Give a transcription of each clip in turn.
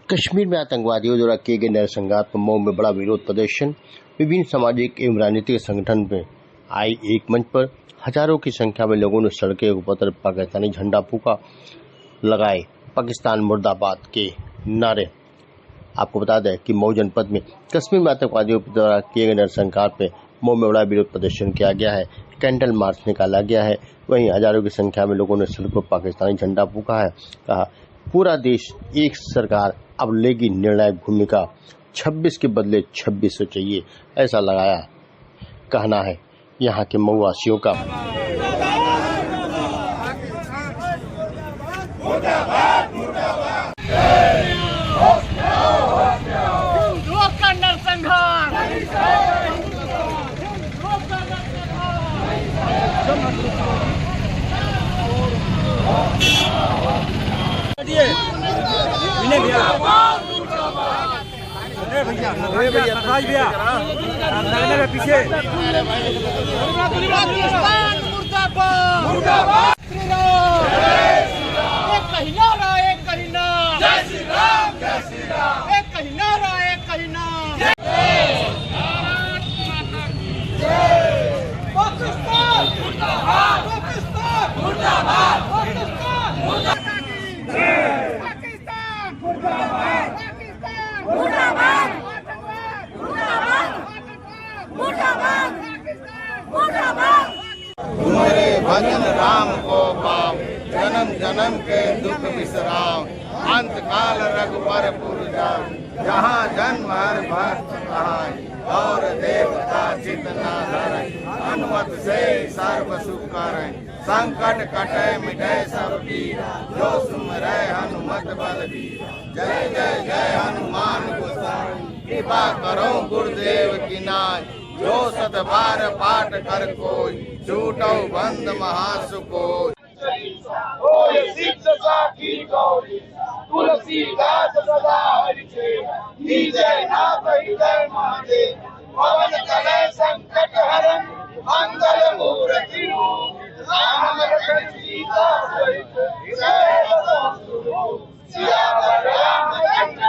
कश्मीर में आतंकवादियों द्वारा किए गए नरसंहार पर मऊ में बड़ा विरोध प्रदर्शन। विभिन्न सामाजिक एवं राजनीतिक संगठन में आई एक मंच पर हजारों की संख्या में लोगों ने सड़कें ऊपर पाकिस्तानी झंडा फूंका, लगाए पाकिस्तान मुर्दाबाद के नारे। आपको बता दें कि मऊ जनपद में कश्मीर में आतंकवादियों द्वारा किए गए नरसंहार पर मऊ में बड़ा विरोध प्रदर्शन किया गया है। कैंडल मार्च निकाला गया है। वहीं हजारों की संख्या में लोगों ने सड़कों पर पाकिस्तानी झंडा फूंका है। कहा पूरा देश एक सरकार अब लेगी निर्णायक भूमिका, 26 के बदले 2600 चाहिए, ऐसा लगाया कहना है यहाँ के मऊ वासियों का। पीछे भजन राम को पाओ, जन्म जन्म के दुख विश्राम, अंत काल रघुवर पुर जाओ, जहाँ जन्म हर भक्त कहाई, और देवता चित न धरई, हनुमत से सर्व सुख करई, संकट कटे मिटे सब पीरा, जो सुमरै हनुमत बलबीरा। जय जय जय हनुमान गोसाई, कृपा करो गुरुदेव की नाई, जो सत बार पाठ कर कोई, छूटौ बंद महासुकोई। तुलसीदास सदा हरिचेरा, जय नाथ हृदय महादेव, पवन कलय संकट हरन, मंगल मूर्ति रूप, राम लखन सीता सहित, जय सियावर रामचंद्र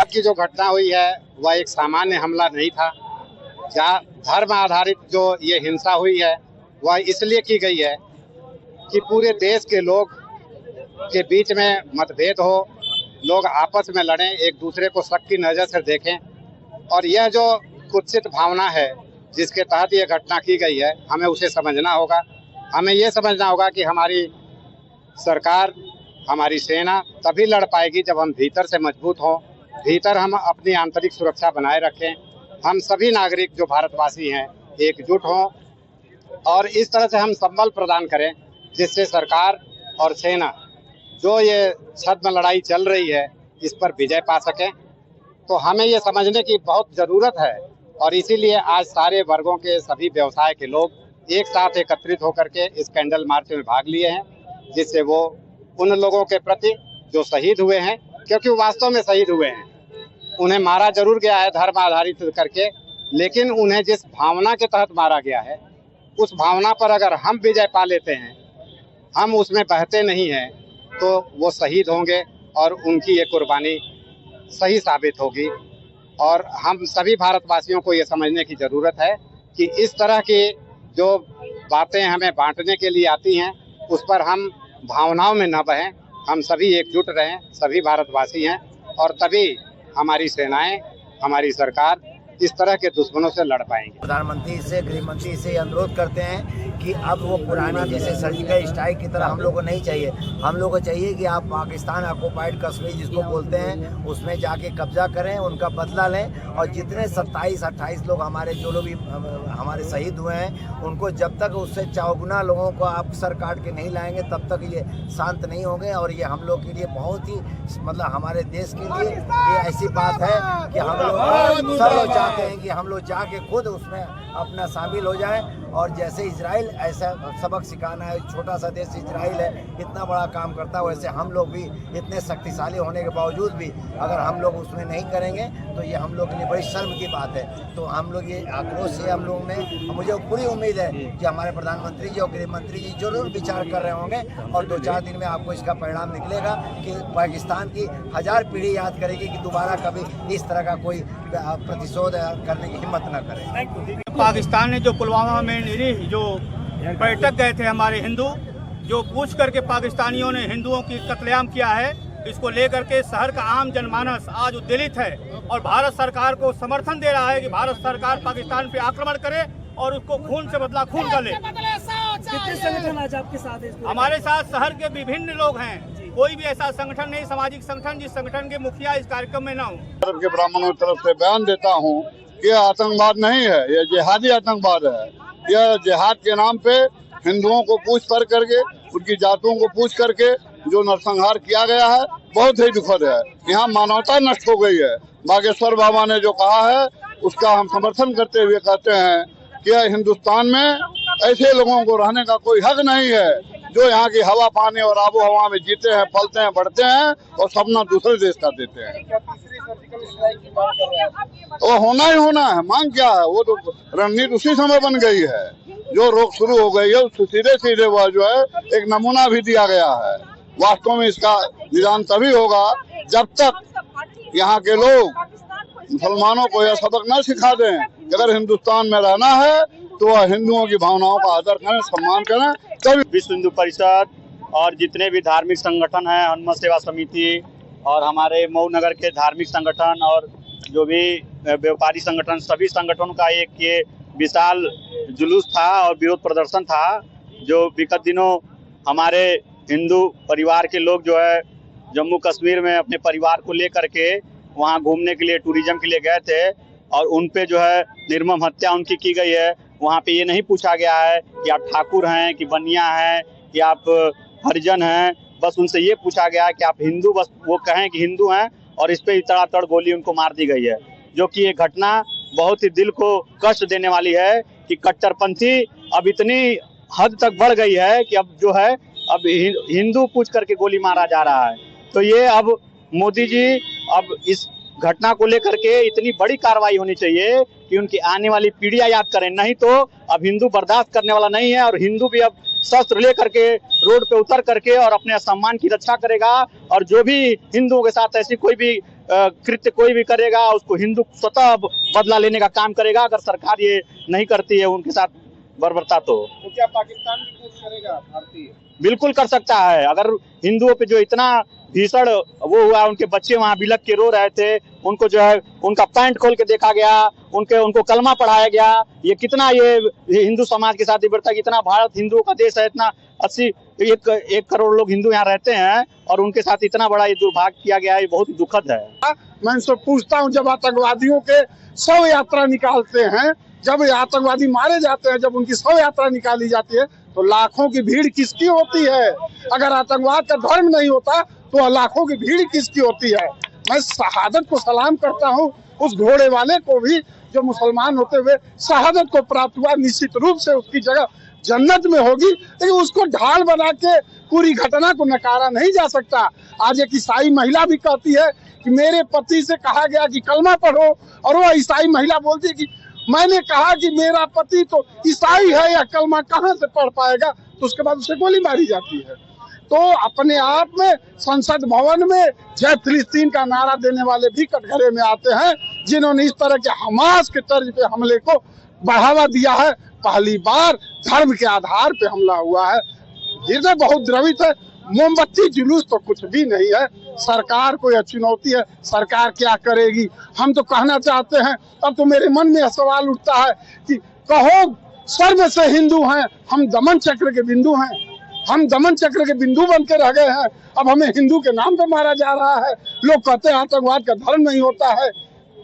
की जो घटना हुई है वह एक सामान्य हमला नहीं था। जहाँ धर्म आधारित जो ये हिंसा हुई है वह इसलिए की गई है कि पूरे देश के लोग के बीच में मतभेद हो, लोग आपस में लड़ें, एक दूसरे को शक की नज़र से देखें, और यह जो कुत्सित भावना है जिसके तहत ये घटना की गई है, हमें उसे समझना होगा। हमें ये समझना होगा कि हमारी सरकार, हमारी सेना तभी लड़ पाएगी जब हम भीतर से मजबूत हों, भीतर हम अपनी आंतरिक सुरक्षा बनाए रखें, हम सभी नागरिक जो भारतवासी हैं एकजुट हों, और इस तरह से हम संबल प्रदान करें जिससे सरकार और सेना जो ये छद्म लड़ाई चल रही है इस पर विजय पा सकें। तो हमें ये समझने की बहुत ज़रूरत है, और इसीलिए आज सारे वर्गों के सभी व्यवसाय के लोग एक साथ एकत्रित होकर के इस कैंडल मार्च में भाग लिए हैं, जिससे वो उन लोगों के प्रति जो शहीद हुए हैं, क्योंकि वो वास्तव में शहीद हुए हैं, उन्हें मारा जरूर गया है धर्म आधारित करके, लेकिन उन्हें जिस भावना के तहत मारा गया है उस भावना पर अगर हम विजय पा लेते हैं, हम उसमें बहते नहीं हैं, तो वो शहीद होंगे और उनकी ये कुर्बानी सही साबित होगी। और हम सभी भारतवासियों को ये समझने की ज़रूरत है कि इस तरह की जो बातें हमें बांटने के लिए आती हैं उस पर हम भावनाओं में न बहें, हम सभी एकजुट रहें, सभी भारतवासी हैं, और तभी हमारी सेनाएं, हमारी सरकार इस तरह के दुश्मनों से लड़ पाएंगे। प्रधानमंत्री से, गृह मंत्री से अनुरोध करते हैं कि अब वो पुरानी जैसे सर्जिकल स्ट्राइक की तरह हम लोग को नहीं चाहिए। हम लोग को चाहिए कि आप पाकिस्तान ऑक्युपाइड कश्मीर जिसको बोलते हैं उसमें जाके कब्जा करें, उनका बदला लें, और जितने 27-28 लोग हमारे जो लोग भी हमारे शहीद हुए हैं उनको जब तक उससे चौगुना लोगों को आप सर काट के नहीं लाएंगे तब तक ये शांत नहीं होंगे। और ये हम लोग के लिए बहुत ही मतलब हमारे देश के लिए ये ऐसी बात है कि हम लोग चाहते हैं कि हम लोग जाके खुद उसमें अपना शामिल हो जाए और जैसे इजराइल ऐसा सबक सिखाना है, छोटा सा देश इजराइल है, इतना बड़ा काम करता है, वैसे हम लोग भी इतने शक्तिशाली होने के बावजूद भी अगर हम लोग उसमें नहीं करेंगे तो ये हम लोग के लिए बड़ी शर्म की बात है। तो हम लोग ये आक्रोश से हम लोग ने, मुझे पूरी उम्मीद है कि हमारे प्रधानमंत्री जी और गृह मंत्री जी जरूर विचार कर रहे होंगे और 2-4 दिन में आपको इसका परिणाम निकलेगा कि पाकिस्तान की 1000 पीढ़ी याद करेगी कि दोबारा कभी इस तरह का कोई प्रतिशोध करने की हिम्मत न करे। पाकिस्तान ने जो पुलवामा में निरीह जो पर्यटक गए थे हमारे हिंदू, जो पूछ करके पाकिस्तानियों ने हिंदुओं की कत्लेआम किया है, इसको लेकर के शहर का आम जनमानस आज उद्वेलित है और भारत सरकार को समर्थन दे रहा है कि भारत सरकार पाकिस्तान पे आक्रमण करे और उसको खून से बदला खून कर ले। कितने संगठन आज आपके साथ है? हमारे साथ शहर के विभिन्न लोग हैं, कोई भी ऐसा संगठन नहीं, सामाजिक संगठन जिस संगठन के मुखिया इस कार्यक्रम में न हो। तरफ के ब्राह्मणों की तरफ से बयान देता हूँ कि यह आतंकवाद नहीं है, यह जिहादी आतंकवाद है। यह जिहाद के नाम पे हिंदुओं को पूछ कर करके, उनकी जातों को पूछ करके जो नरसंहार किया गया है, बहुत ही दुखद है। यहाँ मानवता नष्ट हो गई है। बागेश्वर बाबा ने जो कहा है उसका हम समर्थन करते हुए कहते हैं कि हिंदुस्तान में ऐसे लोगों को रहने का कोई हक नहीं है जो यहाँ की हवा पानी और आबो हवा में जीते हैं, पलते हैं, बढ़ते हैं और सपना दूसरे देश का देते हैं। वो होना ही होना है, मांग क्या है, वो तो रणनीति उसी समय बन गई है। जो रोक शुरू हो गई है उससे सीधे सीधे वह जो है एक नमूना भी दिया गया है। वास्तव में इसका निदान तभी होगा जब तक यहाँ के लोग मुसलमानों को यह सबक न सिखा दें कि अगर हिंदुस्तान में रहना है तो वह हिंदुओं की भावनाओं का आदर करें, सम्मान करें। तभी विश्व हिंदू परिषद और जितने भी धार्मिक संगठन हैं, हनुमत सेवा समिति और हमारे मऊ नगर के धार्मिक संगठन और जो भी व्यापारी संगठन, सभी संगठनों का एक ये विशाल जुलूस था और विरोध प्रदर्शन था। जो विगत दिनों हमारे हिंदू परिवार के लोग जो है जम्मू कश्मीर में अपने परिवार को लेकर के वहाँ घूमने के लिए, टूरिज्म के लिए गए थे और उन पे जो है निर्मम हत्या उनकी की गई है। वहाँ पे ये नहीं पूछा गया है कि आप ठाकुर हैं कि बनिया हैं कि आप हरिजन हैं, बस उनसे ये पूछा गया है कि आप हिंदू, बस वो कहें कि हिंदू हैं और इस पे तड़ातड़ गोली उनको मार दी गई है। जो कि ये घटना बहुत ही दिल को कष्ट देने वाली है कि कट्टरपंथी अब इतनी हद तक बढ़ गई है कि अब जो है अब हिंदू पूछ करके गोली मारा जा रहा है। तो ये अब मोदी जी अब इस घटना को लेकर के इतनी बड़ी कार्रवाई होनी चाहिए कि उनकी आने वाली पीढ़ियां याद करें, नहीं तो अब हिंदू बर्दाश्त करने वाला नहीं है और हिंदू भी अब शस्त्र लेकर के रोड पे उतर करके और अपने सम्मान की रक्षा करेगा और जो भी हिंदुओं के साथ ऐसी कोई भी कृत्य कोई भी करेगा उसको हिंदू स्वतः बदला लेने का काम करेगा। अगर सरकार ये नहीं करती है उनके साथ बर्बरता तो क्या पाकिस्तान भी कुछ करेगा? भारतीय बिल्कुल कर सकता है। अगर हिंदुओं पे जो इतना भीषण वो हुआ, उनके बच्चे वहाँ बिलख के रो रहे थे, उनको जो है उनका पैंट खोल के देखा गया, उनको कलमा पढ़ाया गया, ये कितना ये हिंदू समाज के साथ निबरता कि इतना भारत हिंदुओं का देश है, इतना 1 करोड़ लोग हिंदू यहाँ रहते हैं और उनके साथ इतना बड़ा ये दुर्भाग्य किया गया है, ये बहुत ही दुखद है। मैं इनसे पूछता हूँ, जब आतंकवादियों के शव यात्रा निकालते हैं, जब आतंकवादी मारे जाते हैं, जब उनकी शव यात्रा निकाली जाती है तो लाखों की भीड़ किसकी होती है? अगर आतंकवाद का धर्म नहीं होता तो लाखों की भीड़ किसकी होती है? मैं शहादत को सलाम करता हूँ उस घोड़े वाले को भी जो मुसलमान होते हुए शहादत को प्राप्त हुआ। निश्चित रूप से उसकी जगह जन्नत में होगी, लेकिन उसको ढाल बना के पूरी घटना को नकारा नहीं जा सकता। आज एक ईसाई महिला भी कहती है कि मेरे पति से कहा गया कि कलमा पढ़ो और वो ईसाई महिला बोलती है कि मैंने कहा कि मेरा पति तो ईसाई है या कलमा कहाँ से पढ़ पाएगा, तो उसके बाद उसे गोली मारी जाती है। तो अपने आप में संसद भवन में जय फिलिस्तीन का नारा देने वाले भी कटघरे में आते हैं, जिन्होंने इस तरह के हमास के तर्ज पे हमले को बढ़ावा दिया है। पहली बार धर्म के आधार पे हमला हुआ है। हृदय बहुत द्रवित है। मोमबत्ती जुलूस तो कुछ भी नहीं है। सरकार को यह चुनौती है, सरकार क्या करेगी? हम तो कहना चाहते हैं, अब तो मेरे मन में यह सवाल उठता है कि कहो स्वर्ग से हिंदू हैं, हम दमन चक्र के बिंदु हैं, हम दमन चक्र के बिंदु बन के रह गए हैं। अब हमें हिंदू के नाम पे मारा जा रहा है। लोग कहते हैं आतंकवाद का धर्म नहीं होता है,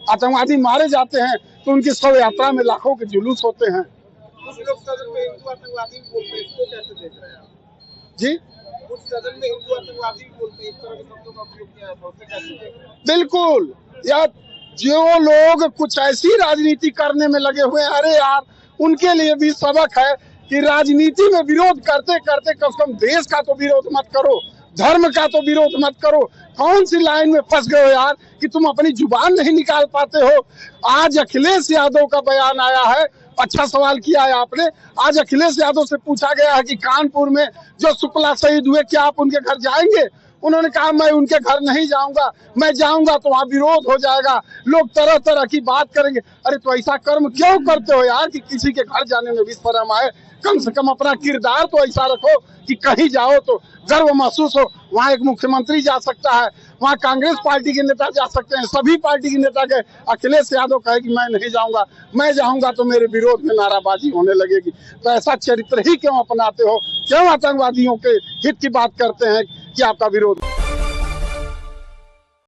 आतंकवादी मारे जाते हैं तो उनकी शव यात्रा में लाखों के जुलूस होते हैं। कुछ लोग सदन में हिंदू आतंकवादी बोलते हैं, इसको कैसे देख रहे हैं आप? जी, कुछ सदन में हिंदू आतंकवादी बोलते हैं, इस तरह के शब्दों का उपयोग किया है, तो उसे कैसे देख रहे हैं? बिल्कुल, यह जो लोग कुछ ऐसी राजनीति करने में लगे हुए हैं, अरे यार उनके लिए भी सबक है कि राजनीति में विरोध करते करते कम से कम देश का तो विरोध मत करो, धर्म का तो विरोध मत करो। कौन सी लाइन में फंस गए हो यार कि तुम अपनी जुबान नहीं निकाल पाते हो। आज अखिलेश यादव का बयान आया है, अच्छा सवाल किया है आपने। आज अखिलेश यादव से पूछा गया है कि कानपुर में जो शुक्ला शहीद हुए, क्या आप उनके घर जाएंगे? उन्होंने कहा मैं उनके घर नहीं जाऊंगा, मैं जाऊंगा तो वहां विरोध हो जाएगा, लोग तरह तरह की बात करेंगे। अरे तो ऐसा कर्म क्यों करते हो यार कि किसी के घर जाने में भी शर्म आए? कम से कम अपना किरदार तो ऐसा रखो कि कहीं जाओ तो गर्व महसूस हो। वहाँ एक मुख्यमंत्री जा सकता है, वहाँ कांग्रेस पार्टी के नेता जा सकते हैं, सभी पार्टी के नेता गए। अखिलेश यादव कहे कि मैं नहीं जाऊंगा, मैं जाऊंगा तो मेरे विरोध में नाराबाजी होने लगेगी। तो ऐसा चरित्र ही क्यों अपनाते हो? क्यों आतंकवादियों के हित की बात करते हैं कि आपका विरोध